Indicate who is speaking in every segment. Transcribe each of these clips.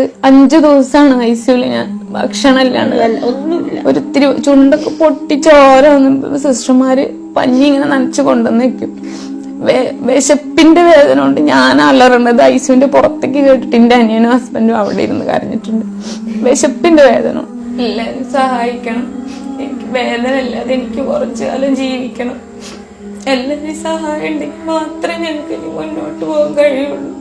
Speaker 1: 5 ദിവസമാണ് ഐസിയുല് ഞാൻ ഭക്ഷണം ഇല്ലാണ്ട് ഒരിത്തിരി ചുണ്ടൊക്കെ പൊട്ടി ചോര വന്ന് സിസ്റ്റർമാര് പഞ്ഞി ഇങ്ങനെ നനച്ചു കൊണ്ടുവന്ന് വെക്കും. വിശപ്പിന്റെ വേദന കൊണ്ട് ഞാൻ അലറേണ്ടത് ഐസിയുന്റെ പുറത്തേക്ക് കേട്ടിട്ട് എന്റെ അനിയനും ഹസ്ബൻഡും അവിടെ ഇരുന്ന് കരഞ്ഞിട്ടുണ്ട്. വിശപ്പിന്റെ വേദന. എല്ലാരും സഹായിക്കണം, എനിക്ക് വേദന ഇല്ലാതെ എനിക്ക് കുറച്ചു കാലം ജീവിക്കണം. എല്ലാവരും സഹായം ഉണ്ടെങ്കിൽ മാത്രമേ ഞങ്ങൾക്ക് ഇനി മുന്നോട്ട് പോകാൻ കഴിയുള്ളൂ.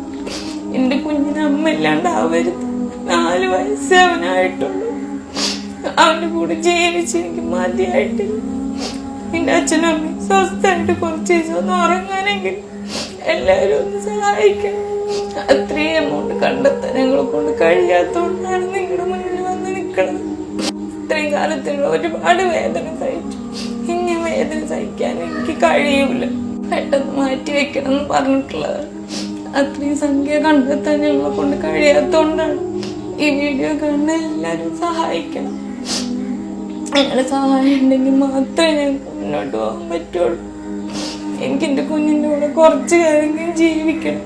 Speaker 1: എന്റെ കുഞ്ഞിന് അമ്മ ഇല്ലാണ്ടാവരുത്. 4 വയസ്സേ അവനായിട്ടുള്ളൂ. അവന്റെ കൂടെ ജീവിച്ച് എനിക്ക് മതിയായിട്ടില്ല. എന്റെ അച്ഛനും അമ്മയും സ്വസ്ഥമായിട്ട് കുറച്ച് ദിവസം ഒന്ന് ഉറങ്ങാനെങ്കിൽ എല്ലാവരും ഒന്ന് സഹായിക്കണം. അത്രയും എമൗണ്ട് കണ്ടെത്താൻ ഞങ്ങളെ കൊണ്ട് കഴിയാത്തോണ്ടാണ് നിങ്ങളുടെ മുന്നിൽ വന്ന് നിൽക്കുന്നത്. ഇത്രയും കാലത്തിലുള്ള ഒരുപാട് വേദന സഹിച്ചു. ഇനി വേദന സഹിക്കാൻ എനിക്ക് കഴിയൂല. പെട്ടെന്ന് മാറ്റി വെക്കണം എന്ന് പറഞ്ഞിട്ടുള്ളതാണ്. അത്രയും സംഖ്യ കണ്ടെത്താൻ ഞങ്ങളെ കൊണ്ട് കഴിയാത്തോണ്ടാണ്. ഈ വീഡിയോ കാണുന്ന എല്ലാരും സഹായിക്കണം. നിങ്ങളുടെ സഹായം ഉണ്ടെങ്കിൽ മാത്രമേ ഞങ്ങൾക്ക് മുന്നോട്ട് പോകാൻ പറ്റുള്ളൂ. എനിക്ക് എന്റെ കുഞ്ഞിന്റെ കൂടെ കുറച്ചു കാലം ജീവിക്കണം.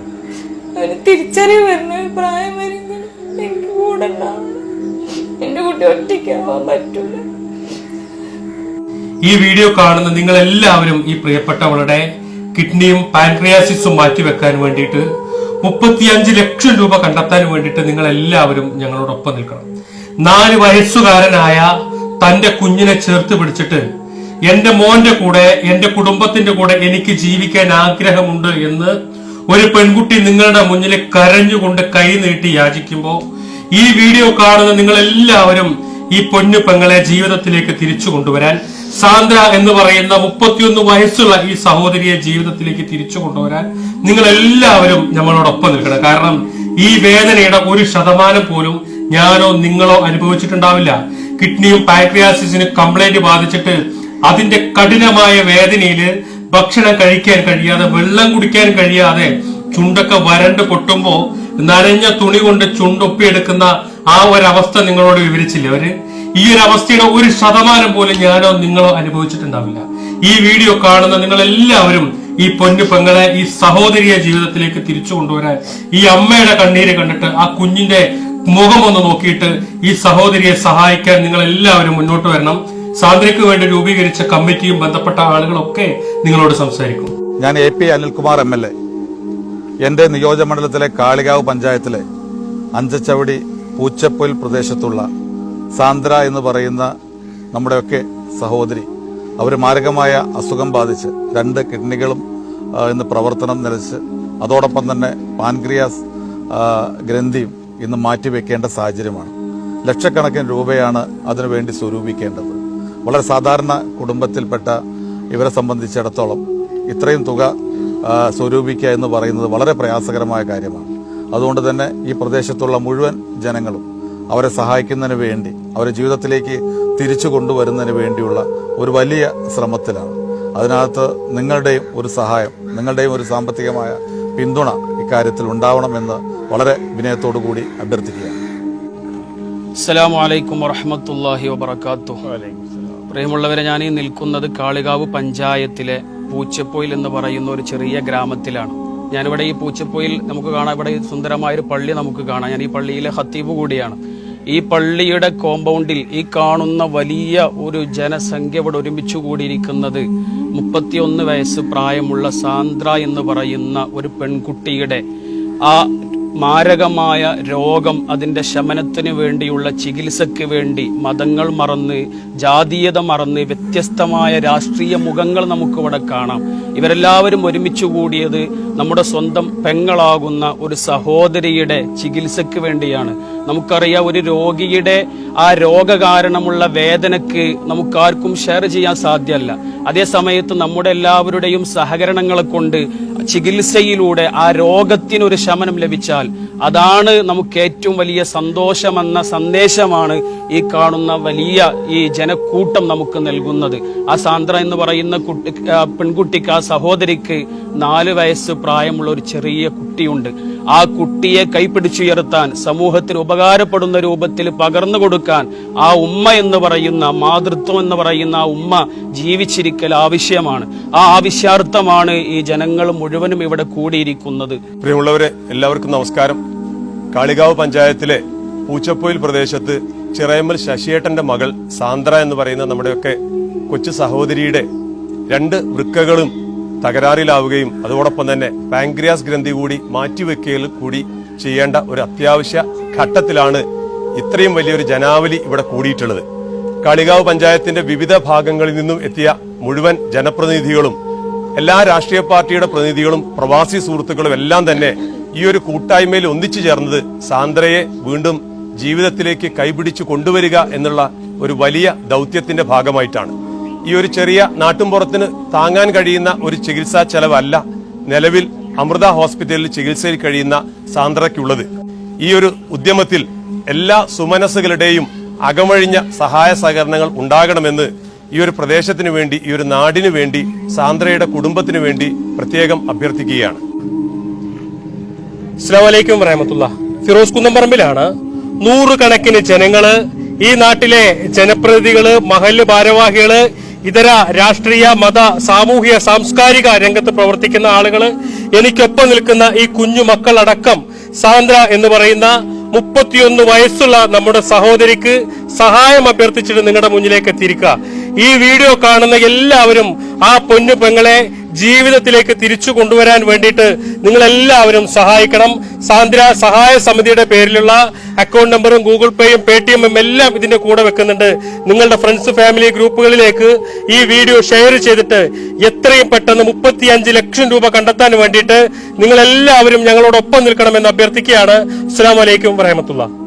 Speaker 1: അവന് തിരിച്ചറിവ് വരുന്ന ഒരു പ്രായം വരുമ്പോൾ എനിക്ക് കൂടെ ഉണ്ടാവണം. എന്റെ കുട്ടി ഒറ്റയ്ക്കാവാൻ പറ്റൂല.
Speaker 2: ഈ വീഡിയോ കാണുന്ന നിങ്ങൾ എല്ലാവരും ഈ പ്രിയപ്പെട്ടവളുടെ കിഡ്നിയും പാൻക്രിയാസിസും മാറ്റിവെക്കാൻ വേണ്ടിയിട്ട് 35 ലക്ഷം രൂപ കണ്ടെത്താൻ വേണ്ടിയിട്ട് നിങ്ങൾ എല്ലാവരും ഞങ്ങളോടൊപ്പം നിൽക്കണം. 4 വയസ്സുകാരനായ തന്റെ കുഞ്ഞിനെ ചേർത്ത് പിടിച്ചിട്ട് എന്റെ മോന്റെ കൂടെ എന്റെ കുടുംബത്തിന്റെ കൂടെ എനിക്ക് ജീവിക്കാൻ ആഗ്രഹമുണ്ട് എന്ന് ഒരു പെൺകുട്ടി നിങ്ങളുടെ മുന്നിൽ കരഞ്ഞുകൊണ്ട് കൈ നീട്ടി യാചിക്കുമ്പോ ഈ വീഡിയോ കാണുന്ന നിങ്ങൾ എല്ലാവരും ഈ പൊന്നു പെങ്ങളെ ജീവിതത്തിലേക്ക് തിരിച്ചു കൊണ്ടുവരാൻ, സാന്ദ്ര എന്ന് പറയുന്ന 31 വയസ്സുള്ള ഈ സഹോദരിയെ ജീവിതത്തിലേക്ക് തിരിച്ചു കൊണ്ടുവരാൻ നിങ്ങൾ എല്ലാവരും നമ്മളോടൊപ്പം നിൽക്കണം. കാരണം ഈ വേദനയുടെ 1% പോലും ഞാനോ നിങ്ങളോ അനുഭവിച്ചിട്ടുണ്ടാവില്ല. കിഡ്നിയും പാൻക്രിയാസിസിന് കംപ്ലൈന്റ് ബാധിച്ചിട്ട് അതിന്റെ കഠിനമായ വേദനയില് ഭക്ഷണം കഴിക്കാൻ കഴിയാതെ, വെള്ളം കുടിക്കാൻ കഴിയാതെ, ചുണ്ടൊക്കെ വരണ്ട് പൊട്ടുമ്പോ നനഞ്ഞ തുണി കൊണ്ട് ചുണ്ടൊപ്പിയെടുക്കുന്ന ആ ഒരവസ്ഥ നിങ്ങളോട് വിവരിച്ചില്ല അവര്. ഈ ഒരു അവസ്ഥയുടെ 1% പോലും ഞാനോ നിങ്ങളോ അനുഭവിച്ചിട്ടുണ്ടാവില്ല. ഈ വീഡിയോ കാണുന്ന നിങ്ങൾ എല്ലാവരും ഈ പൊന്നു പെങ്ങളെ, ഈ സഹോദരിയെ ജീവിതത്തിലേക്ക് തിരിച്ചു കൊണ്ടുവരാൻ, ഈ അമ്മയുടെ കണ്ണീര് കണ്ടിട്ട് ആ കുഞ്ഞിന്റെ മുഖമൊന്ന് നോക്കിയിട്ട് ഈ സഹോദരിയെ സഹായിക്കാൻ നിങ്ങൾ എല്ലാവരും മുന്നോട്ട് വരണം. സാന്ദ്രയ്ക്ക് വേണ്ടി രൂപീകരിച്ച കമ്മിറ്റിയും ബന്ധപ്പെട്ട ആളുകളൊക്കെ നിങ്ങളോട് സംസാരിക്കും.
Speaker 3: ഞാൻ AP അനിൽകുമാർ MLA. എന്റെ നിയോജകമണ്ഡലത്തിലെ കാളികാവ് പഞ്ചായത്തിലെ അഞ്ചച്ചവടി പൂച്ചപ്പൊയിൽ പ്രദേശത്തുള്ള സാന്ദ്ര എന്ന് പറയുന്ന നമ്മുടെയൊക്കെ സഹോദരി, അവർ മാരകമായ അസുഖം ബാധിച്ച് 2 കിഡ്നികളും ഇന്ന് പ്രവർത്തനം നിലച്ച്, അതോടൊപ്പം തന്നെ പാൻക്രിയാസ് ഗ്രന്ഥിയും ഇന്ന് മാറ്റിവെക്കേണ്ട സാഹചര്യമാണ്. ലക്ഷക്കണക്കിന് രൂപയാണ് അതിനുവേണ്ടി സ്വരൂപിക്കേണ്ടത്. വളരെ സാധാരണ കുടുംബത്തിൽപ്പെട്ട ഇവരെ സംബന്ധിച്ചിടത്തോളം ഇത്രയും തുക സ്വരൂപിക്കുക എന്ന് പറയുന്നത് വളരെ പ്രയാസകരമായ കാര്യമാണ്. അതുകൊണ്ട് തന്നെ ഈ പ്രദേശത്തുള്ള മുഴുവൻ ജനങ്ങളും അവരെ സഹായിക്കുന്നതിന് വേണ്ടി, അവരെ ജീവിതത്തിലേക്ക് തിരിച്ചു കൊണ്ടുവരുന്നതിന് വേണ്ടിയുള്ള ഒരു വലിയ ശ്രമത്തിലാണ്. അതിനകത്ത് നിങ്ങളുടെയും ഒരു സഹായം, നിങ്ങളുടെയും ഒരു സാമ്പത്തികമായ പിന്തുണ ഇക്കാര്യത്തിൽ ഉണ്ടാവണമെന്ന് വളരെ വിനയത്തോടു കൂടി അഭ്യർത്ഥിക്കുകയാണ്.
Speaker 4: അസ്സലാമു അലൈക്കും വറഹ്മത്തുള്ളാഹി വബറകാതുഹു. പ്രിയമുള്ളവരെ, ഞാൻ ഈ നിൽക്കുന്നത് കാളികാവ് പഞ്ചായത്തിലെ പൂച്ചപ്പൊയിൽ എന്ന് പറയുന്ന ഒരു ചെറിയ ഗ്രാമത്തിലാണ്. ഞാനിവിടെ ഈ പൂച്ചപ്പൊയിൽ നമുക്ക് കാണാം, ഇവിടെ സുന്ദരമായൊരു പള്ളി നമുക്ക് കാണാം. ഞാൻ ഈ പള്ളിയിലെ ഖത്തീബ് കൂടിയാണ്. ഈ പള്ളിയുടെ കോമ്പൗണ്ടിൽ ഈ കാണുന്ന വലിയ ഒരു ജനസംഖ്യ ഇവിടെ ഒരുമിച്ച് കൂടിയിരിക്കുന്നത് 31 വയസ്സ് പ്രായമുള്ള സാന്ദ്ര എന്ന് പറയുന്ന ഒരു പെൺകുട്ടിയുടെ ആ മാരകമായ രോഗം, അതിന്റെ ശമനത്തിന് വേണ്ടിയുള്ള ചികിത്സയ്ക്ക് വേണ്ടി മതങ്ങൾ മറന്ന്, ജാതീയത മറന്ന്, വ്യത്യസ്തമായ രാഷ്ട്രീയ മുഖങ്ങൾ നമുക്കിവിടെ കാണാം. ഇവരെല്ലാവരും ഒരുമിച്ച് കൂടിയത് നമ്മുടെ സ്വന്തം പെങ്ങളാകുന്ന ഒരു സഹോദരിയുടെ ചികിത്സയ്ക്ക് വേണ്ടിയാണ്. നമുക്കറിയാം, ഒരു രോഗിയുടെ ആ രോഗകാരണമുള്ള വേദനയ്ക്ക് നമുക്കാർക്കും ഷെയർ ചെയ്യാൻ സാധ്യമല്ല. അതേ സമയത്ത് നമ്മുടെ എല്ലാവരുടെയും സഹകരണങ്ങളെ കൊണ്ട് ചികിത്സയിലൂടെ ആ രോഗത്തിനൊരു ശമനം ലഭിച്ചാൽ അതാണ് നമുക്ക് ഏറ്റവും വലിയ സന്തോഷമെന്ന സന്ദേശമാണ് ഈ കാണുന്ന വലിയ ഈ ജനക്കൂട്ടം നമുക്ക് നൽകുന്നത്. ആ സാന്ദ്ര എന്ന് പറയുന്ന പെൺകുട്ടിക്ക്, ആ സഹോദരിക്ക് 4 വയസ്സ് പ്രായമുള്ള ഒരു ചെറിയ കുട്ടിയുണ്ട്. ആ കുട്ടിയെ കൈപിടിച്ചുയർത്താൻ, സമൂഹത്തിന് ഉപകാരപ്പെടുന്ന രൂപത്തിൽ പകർന്നു കൊടുക്കാൻ ആ ഉമ്മ എന്ന് പറയുന്ന, മാതൃത്വം എന്ന് പറയുന്ന ആ ഉമ്മ ജീവിച്ചിരിക്കൽ ആവശ്യമാണ്. ആ ആവശ്യാർത്ഥമാണ് ഈ ജനങ്ങൾ മുഴുവനും ഇവിടെ കൂടിയിരിക്കുന്നത്.
Speaker 5: പ്രിയമുള്ളവരെ, എല്ലാവർക്കും നമസ്കാരം. കാളികാവ് പഞ്ചായത്തിലെ പൂച്ചപ്പൊയിൽ പ്രദേശത്ത് ചിറയമ്മൽ ശശിയേട്ടന്റെ മകൾ സാന്ദ്ര എന്ന് പറയുന്ന നമ്മുടെയൊക്കെ കൊച്ചു സഹോദരിയുടെ 2 വൃക്കകളും തകരാറിലാവുകയും അതോടൊപ്പം തന്നെ പാൻക്രിയാസ് ഗ്രന്ഥി കൂടി മാറ്റിവെക്കൽ കൂടി ചെയ്യേണ്ട ഒരു അത്യാവശ്യ ഘട്ടത്തിലാണ് ഇത്രയും വലിയൊരു ജനാവലി ഇവിടെ കൂടിയിട്ടുള്ളത്. കാളികാവ് പഞ്ചായത്തിന്റെ വിവിധ ഭാഗങ്ങളിൽ നിന്നും എത്തിയ മുഴുവൻ ജനപ്രതിനിധികളും എല്ലാ രാഷ്ട്രീയ പാർട്ടിയുടെ പ്രതിനിധികളും പ്രവാസി സുഹൃത്തുക്കളും എല്ലാം തന്നെ ഈ ഒരു കൂട്ടായ്മയിൽ ഒന്നിച്ചു ചേർന്നത് സാന്ദ്രയെ വീണ്ടും ജീവിതത്തിലേക്ക് കൈപിടിച്ചു കൊണ്ടുവരിക എന്നുള്ള ഒരു വലിയ ദൗത്യത്തിന്റെ ഭാഗമായിട്ടാണ്. ഈ ഒരു ചെറിയ നാട്ടുംപുറത്തിന് താങ്ങാൻ കഴിയുന്ന ഒരു ചികിത്സാ ചെലവല്ല നിലവിൽ അമൃത ഹോസ്പിറ്റലിൽ ചികിത്സയിൽ കഴിയുന്ന സാന്ദ്രയ്ക്കുള്ളത്. ഈ ഒരു ഉദ്യമത്തിൽ എല്ലാ സുമനസ്സുകളുടെയും അകമഴിഞ്ഞ സഹായ സഹകരണങ്ങൾ ഉണ്ടാകണമെന്ന് ഈ ഒരു പ്രദേശത്തിന് വേണ്ടി, ഈ ഒരു നാടിനു വേണ്ടി, സാന്ദ്രയുടെ കുടുംബത്തിന് വേണ്ടി പ്രത്യേകം അഭ്യർത്ഥിക്കുകയാണ്.
Speaker 2: അസ്സലാമു അലൈക്കും വറഹ്മത്തുള്ളാഹി. ഫിറോസ് കുന്നംപറമ്പിലാണ്. 100 കണക്കിന് ജനങ്ങള്, ഈ നാട്ടിലെ ജനപ്രതിനിധികള്, മഹല്ല് ഭാരവാഹികള്, ഇതര രാഷ്ട്രീയ മത സാമൂഹിക സാംസ്കാരിക രംഗത്ത് പ്രവർത്തിക്കുന്ന ആളുകള്, എനിക്കൊപ്പം നിൽക്കുന്ന ഈ കുഞ്ഞു മക്കളടക്കം സാന്ദ്ര എന്ന് പറയുന്ന 31 വയസ്സുള്ള നമ്മുടെ സഹോദരിക്ക് സഹായം അഭ്യർത്ഥിച്ചിട്ട് നിങ്ങളുടെ മുന്നിലേക്ക് എത്തിയിരിക്കുക. ഈ വീഡിയോ കാണുന്ന എല്ലാവരും ആ പൊന്നു പെങ്ങളെ ജീവിതത്തിലേക്ക് തിരിച്ചു കൊണ്ടുവരാൻ വേണ്ടിയിട്ട് നിങ്ങൾ എല്ലാവരും സഹായിക്കണം. സാന്ദ്ര സഹായ സമിതിയുടെ പേരിലുള്ള അക്കൗണ്ട് നമ്പറും ഗൂഗിൾ പേയും പേടിഎമ്മും എല്ലാം ഇതിന്റെ കൂടെ വെക്കുന്നുണ്ട്. നിങ്ങളുടെ ഫ്രണ്ട്സ് ഫാമിലി ഗ്രൂപ്പുകളിലേക്ക് ഈ വീഡിയോ ഷെയർ ചെയ്തിട്ട് എത്രയും പെട്ടെന്ന് 35 ലക്ഷം രൂപ കണ്ടെത്താൻ വേണ്ടിയിട്ട് നിങ്ങൾ എല്ലാവരും ഞങ്ങളോടൊപ്പം നിൽക്കണമെന്ന് അഭ്യർത്ഥിക്കുകയാണ്. അസ്സലാമു അലൈക്കും വറഹ്മത്തുള്ളാഹി.